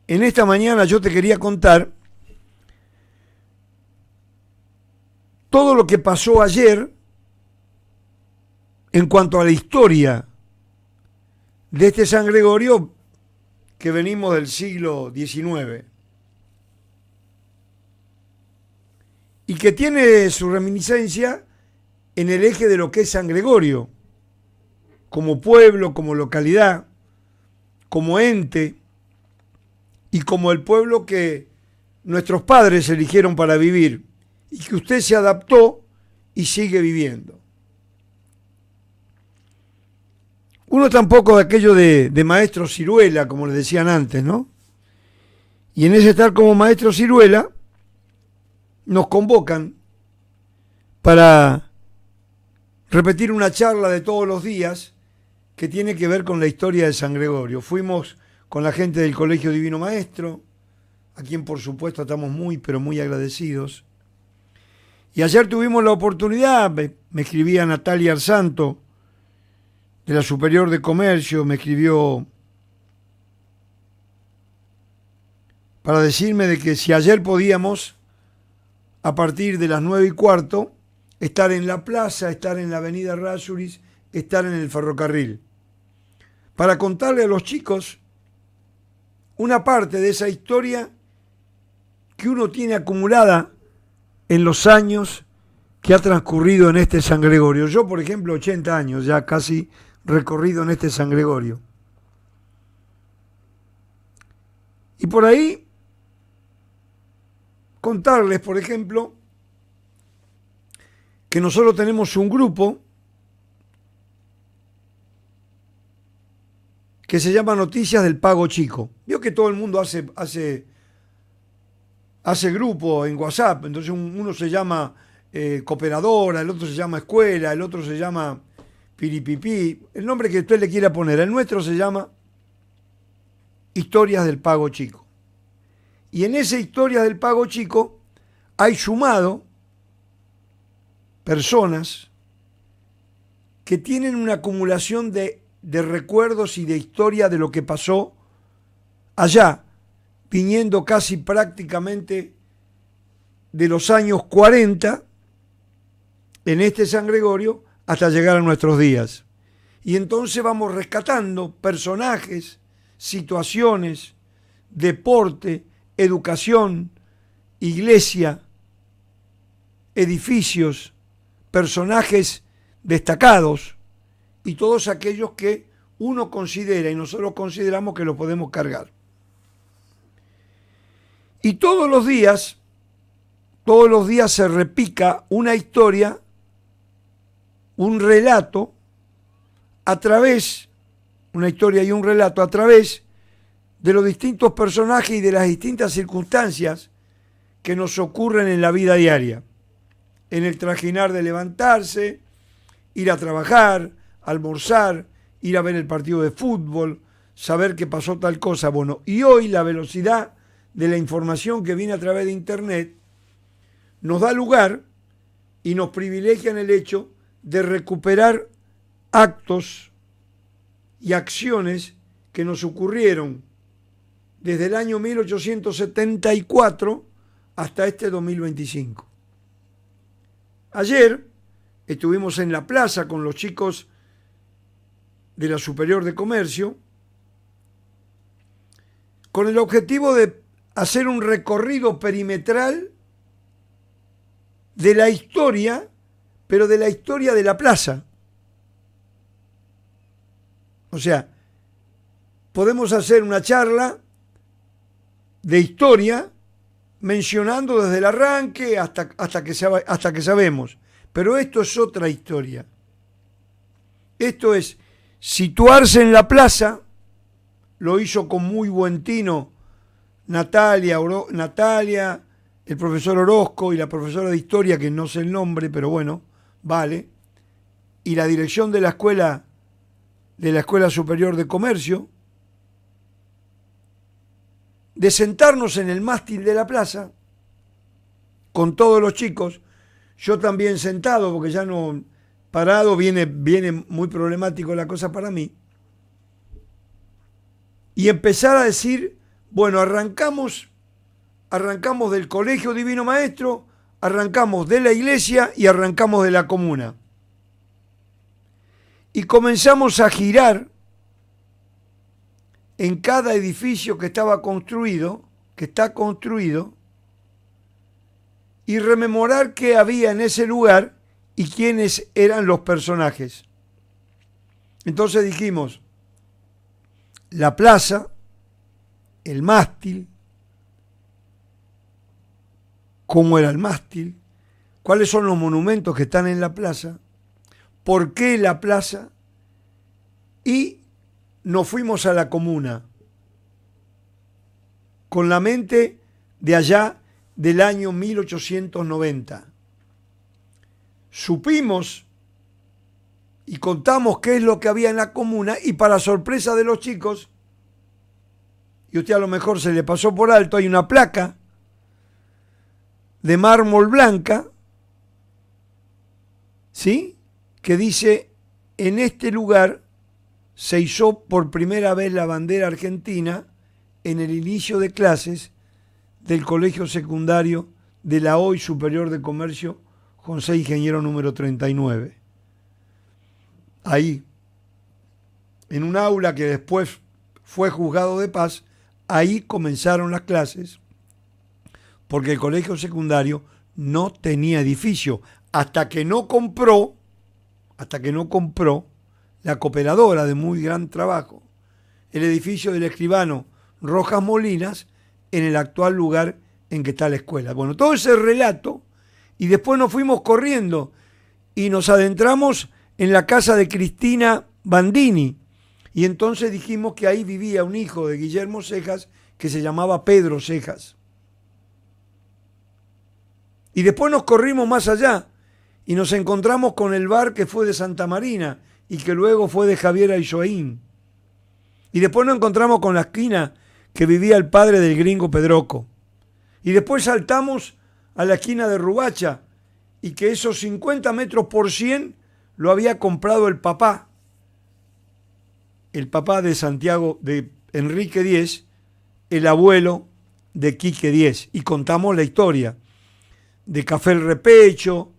en esta mañana yo te quería contar todo lo que pasó ayer en cuanto a la historia de este San Gregorio que venimos del siglo XIX y que tiene su reminiscencia en el eje de lo que es San Gregorio, como pueblo, como localidad, como ente y como el pueblo que nuestros padres eligieron para vivir y que usted se adaptó y sigue viviendo. Uno tampoco de aquello de maestro ciruela, como le decían antes, ¿no? Y en ese estar como maestro ciruela, nos convocan para repetir una charla de todos los días que tiene que ver con la historia de San Gregorio. Fuimos con la gente del Colegio Divino Maestro, a quien por supuesto estamos muy, pero muy agradecidos. Y ayer tuvimos la oportunidad, me escribía Natalia Arsanto, de la Superior de Comercio, me escribió para decirme de que si ayer podíamos, a partir de las 9:15, estar en la plaza, estar en la avenida Errázuriz, estar en el ferrocarril, para contarle a los chicos una parte de esa historia que uno tiene acumulada en los años que ha transcurrido en este San Gregorio. Yo, por ejemplo, 80 años ya casi recorrido en este San Gregorio. Y por ahí contarles, por ejemplo, que nosotros tenemos un grupo que se llama Noticias del Pago Chico. Vio que todo el mundo hace grupo en WhatsApp, entonces uno se llama Cooperadora, el otro se llama Escuela, el otro se llama Piripipí, el nombre que usted le quiera poner. El nuestro se llama Historias del Pago Chico. Y en esa Historias del Pago Chico hay sumado personas que tienen una acumulación de recuerdos y de historia de lo que pasó allá, viniendo casi prácticamente de los años 40 en este San Gregorio hasta llegar a nuestros días. Y entonces vamos rescatando personajes, situaciones, deporte, educación, iglesia, edificios, personajes destacados y todos aquellos que uno considera y nosotros consideramos que lo podemos cargar. Y todos los días se repica una historia, un relato, una historia y un relato a través de los distintos personajes y de las distintas circunstancias que nos ocurren en la vida diaria. En el trajinar de levantarse, ir a trabajar, almorzar, ir a ver el partido de fútbol, saber que pasó tal cosa. Bueno, y hoy la velocidad de la información que viene a través de Internet nos da lugar y nos privilegia en el hecho de recuperar actos y acciones que nos ocurrieron desde el año 1874 hasta este 2025. Ayer estuvimos en la plaza con los chicos de la Superior de Comercio con el objetivo de hacer un recorrido perimetral de la historia, pero de la historia de la plaza. O sea, podemos hacer una charla de historia mencionando desde el arranque hasta que sabemos. Pero esto es otra historia. Esto es situarse en la plaza, lo hizo con muy buen tino Natalia, el profesor Orozco y la profesora de historia, que no sé el nombre, pero bueno, vale, y la dirección de la Escuela Superior de Comercio, de sentarnos en el mástil de la plaza con todos los chicos, yo también sentado, porque ya no parado viene muy problemático la cosa para mí, y empezar a decir Bueno, arrancamos del Colegio Divino Maestro, arrancamos de la iglesia y arrancamos de la comuna. Y comenzamos a girar en cada edificio que está construido, y rememorar qué había en ese lugar y quiénes eran los personajes. Entonces dijimos, la plaza, el mástil, cómo era el mástil, cuáles son los monumentos que están en la plaza, por qué la plaza, y nos fuimos a la comuna con la mente de allá del año 1890. Supimos y contamos qué es lo que había en la comuna y para sorpresa de los chicos, y usted a lo mejor se le pasó por alto, hay una placa de mármol blanca, ¿sí?, que dice, en este lugar se izó por primera vez la bandera argentina en el inicio de clases del colegio secundario de la hoy Superior de Comercio José Ingeniero número 39. Ahí, en un aula que después fue juzgado de paz, ahí comenzaron las clases, porque el colegio secundario no tenía edificio, hasta que no compró la cooperadora de muy gran trabajo, el edificio del escribano Rojas Molinas, en el actual lugar en que está la escuela. Bueno, todo ese relato, y después nos fuimos corriendo y nos adentramos en la casa de Cristina Bandini, y entonces dijimos que ahí vivía un hijo de Guillermo Cejas que se llamaba Pedro Cejas. Y después nos corrimos más allá y nos encontramos con el bar que fue de Santa Marina y que luego fue de Javier Ayzoín. Y después nos encontramos con la esquina que vivía el padre del gringo Pedroco. Y después saltamos a la esquina de Rubacha y que esos 50 metros por 100 lo había comprado el papá de Santiago, de Enrique X, el abuelo de Quique X. Y contamos la historia de Café El Repecho,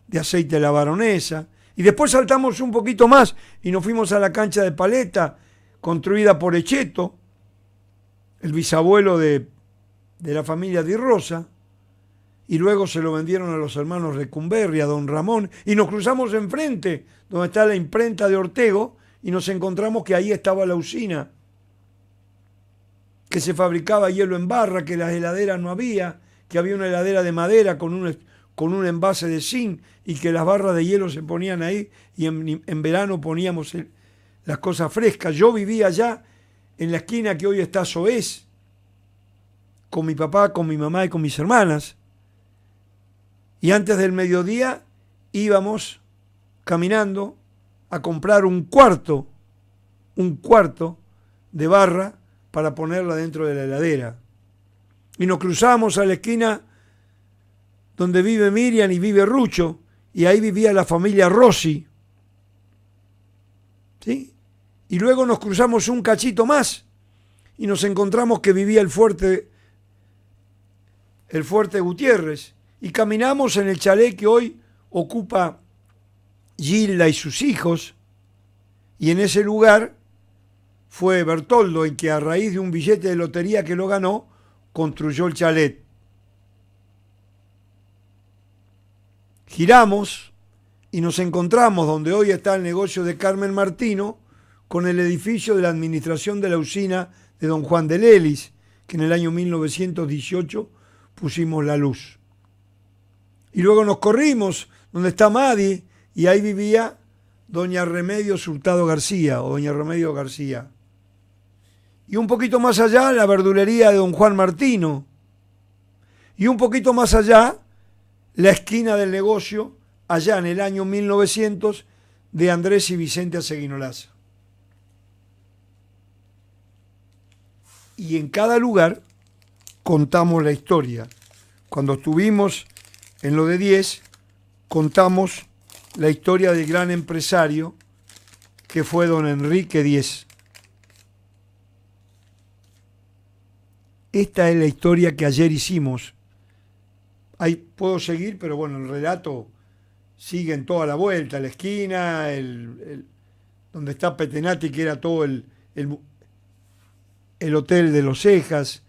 de Aceite de la Baronesa. Y después saltamos un poquito más y nos fuimos a la cancha de Paleta, construida por Echeto, el bisabuelo de la familia Di Rosa, y luego se lo vendieron a los hermanos Recumberri, a don Ramón, y nos cruzamos enfrente, donde está la imprenta de Ortego, y nos encontramos que ahí estaba la usina, que se fabricaba hielo en barra, que las heladeras no había, que había una heladera de madera con un envase de zinc, y que las barras de hielo se ponían ahí, y en verano poníamos las cosas frescas. Yo vivía allá, en la esquina que hoy está Soez, con mi papá, con mi mamá y con mis hermanas. Y antes del mediodía íbamos caminando a comprar un cuarto de barra para ponerla dentro de la heladera. Y nos cruzamos a la esquina donde vive Miriam y vive Rucho, y ahí vivía la familia Rossi. ¿Sí? Y luego nos cruzamos un cachito más y nos encontramos que vivía el fuerte Gutiérrez, y caminamos en el chalet que hoy ocupa Gilda y sus hijos, y en ese lugar fue Bertoldo en que a raíz de un billete de lotería que lo ganó, construyó el chalet. Giramos y nos encontramos donde hoy está el negocio de Carmen Martino, con el edificio de la administración de la usina de don Juan de Lelis, que en el año 1918 pusimos la luz. Y luego nos corrimos donde está Madi, y ahí vivía doña Remedios Hurtado García, o doña Remedio García. Y un poquito más allá, la verdulería de don Juan Martino. Y un poquito más allá, la esquina del negocio, allá en el año 1900, de Andrés y Vicente Aseguinolaza. Y en cada lugar contamos la historia. Cuando estuvimos en lo de 10, contamos la historia del gran empresario que fue don Enrique X. esta es la historia que ayer hicimos. Ahí puedo seguir, pero bueno, el relato sigue en toda la vuelta, la esquina, donde está Petenati, que era todo el hotel de Los Cejas,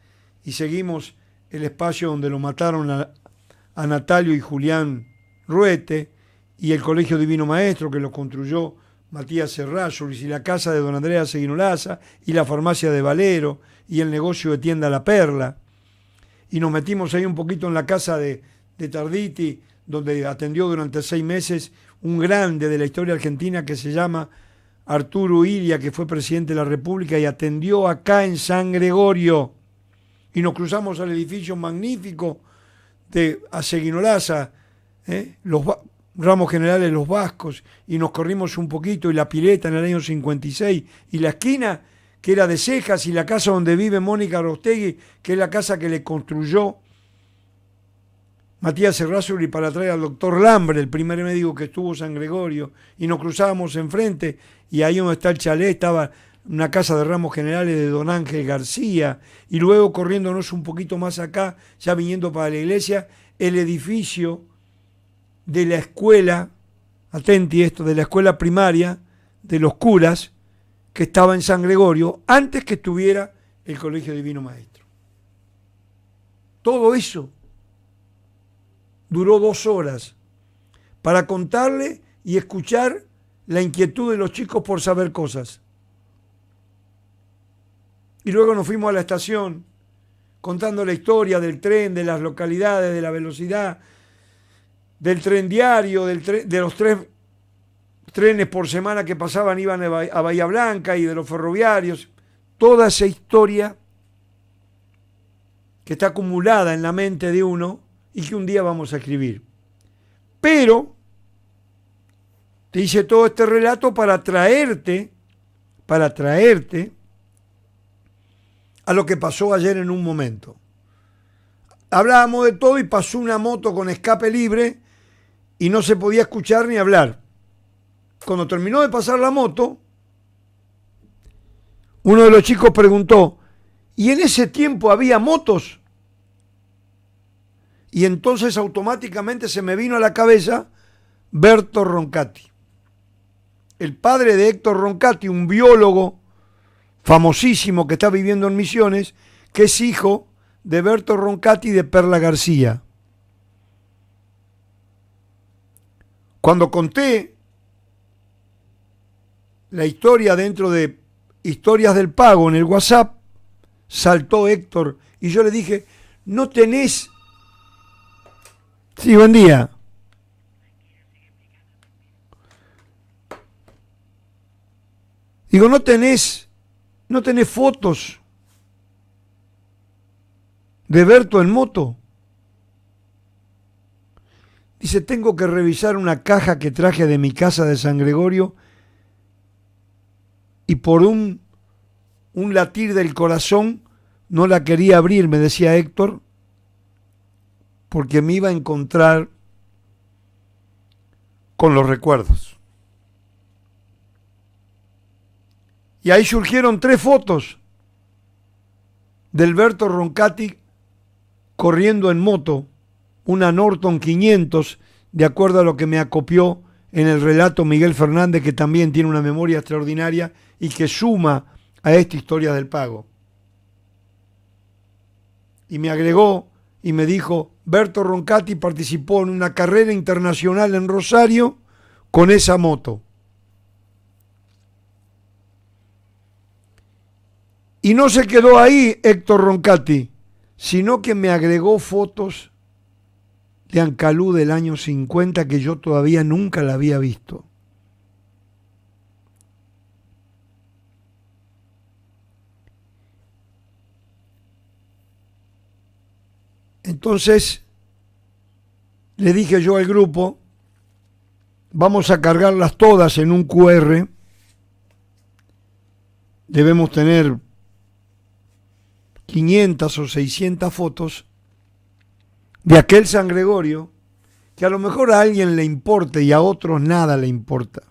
y seguimos el espacio donde lo mataron a Natalio y Julián Ruete, y el Colegio Divino Maestro, que lo construyó Matías Serrázuriz, y la casa de don Andrea Seguinolaza, y la farmacia de Valero, y el negocio de tienda La Perla. Y nos metimos ahí un poquito en la casa de Tarditi, donde atendió durante 6 meses un grande de la historia argentina que se llama Arturo Ilia, que fue presidente de la República y atendió acá en San Gregorio. Y nos cruzamos al edificio magnífico de Seguinolaza, los ramos generales Los Vascos, y nos corrimos un poquito, y la pileta en el año 56, y la esquina que era de Cejas, y la casa donde vive Mónica Rostegui, que es la casa que le construyó Matías Serrázuri para traer al doctor Lambre, el primer médico que estuvo en San Gregorio, y nos cruzábamos enfrente, y ahí donde está el chalet estaba una casa de ramos generales de don Ángel García, y luego corriéndonos un poquito más acá, ya viniendo para la iglesia, el edificio de la escuela, atenti esto, de la escuela primaria de los curas, que estaba en San Gregorio, antes que estuviera el Colegio Divino Maestro. Todo eso duró 2 horas para contarle y escuchar la inquietud de los chicos por saber cosas. Y luego nos fuimos a la estación contando la historia del tren, de las localidades, de la velocidad, del tren diario, de los 3 trenes por semana que pasaban, iban a Bahía Blanca, y de los ferroviarios. Toda esa historia que está acumulada en la mente de uno y que un día vamos a escribir. Pero te hice todo este relato para traerte a lo que pasó ayer en un momento. Hablábamos de todo y pasó una moto con escape libre y no se podía escuchar ni hablar. Cuando terminó de pasar la moto, uno de los chicos preguntó, ¿y en ese tiempo había motos? Y entonces automáticamente se me vino a la cabeza Berto Roncati, el padre de Héctor Roncati, un biólogo famosísimo que está viviendo en Misiones, que es hijo de Berto Roncati y de Perla García. Cuando conté la historia dentro de Historias del Pago en el WhatsApp, saltó Héctor y yo le dije, ¿no tenés? Sí, buen día. Digo, ¿no tenés fotos de Berto en moto? Dice, tengo que revisar una caja que traje de mi casa de San Gregorio y por un latir del corazón no la quería abrir, me decía Héctor, porque me iba a encontrar con los recuerdos. Y ahí surgieron 3 fotos del Berto Roncati corriendo en moto, una Norton 500, de acuerdo a lo que me acopió en el relato Miguel Fernández, que también tiene una memoria extraordinaria y que suma a esta Historia del Pago. Y me agregó y me dijo, Berto Roncati participó en una carrera internacional en Rosario con esa moto. Y no se quedó ahí Héctor Roncati, sino que me agregó fotos de Ancalú del año 50 que yo todavía nunca la había visto. Entonces le dije yo al grupo, vamos a cargarlas todas en un QR, debemos tener 500 o 600 fotos de aquel San Gregorio que a lo mejor a alguien le importe y a otros nada le importa.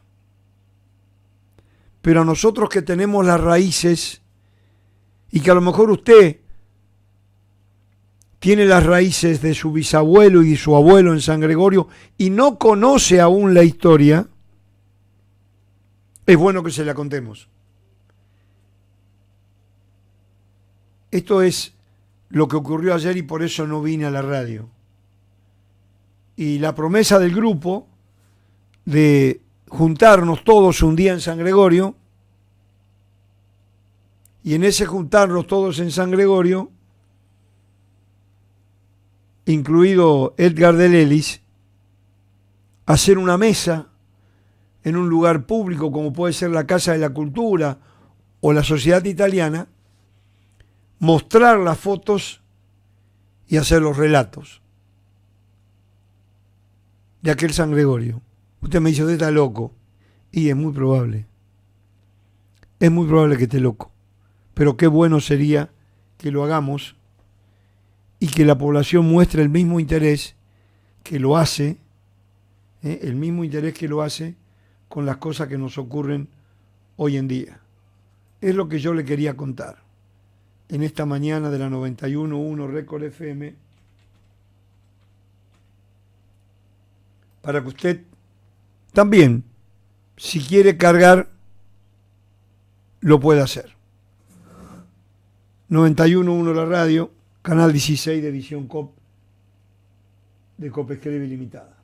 Pero a nosotros que tenemos las raíces y que a lo mejor usted tiene las raíces de su bisabuelo y de su abuelo en San Gregorio y no conoce aún la historia, es bueno que se la contemos. Esto es lo que ocurrió ayer y por eso no vine a la radio. Y la promesa del grupo de juntarnos todos un día en San Gregorio, y en ese juntarnos todos en San Gregorio, incluido Edgar de Lelis, hacer una mesa en un lugar público como puede ser la Casa de la Cultura o la Sociedad Italiana, mostrar las fotos y hacer los relatos de aquel San Gregorio. Usted me dice, usted está loco. Y es muy probable que esté loco. Pero qué bueno sería que lo hagamos y que la población muestre el mismo interés que lo hace, el mismo interés que lo hace con las cosas que nos ocurren hoy en día. Es lo que yo le quería contar en esta mañana de la 91.1 Récord FM, para que usted también, si quiere cargar, lo pueda hacer. 91.1 la radio, canal 16 de Visión COP, de COP Escribe Limitada.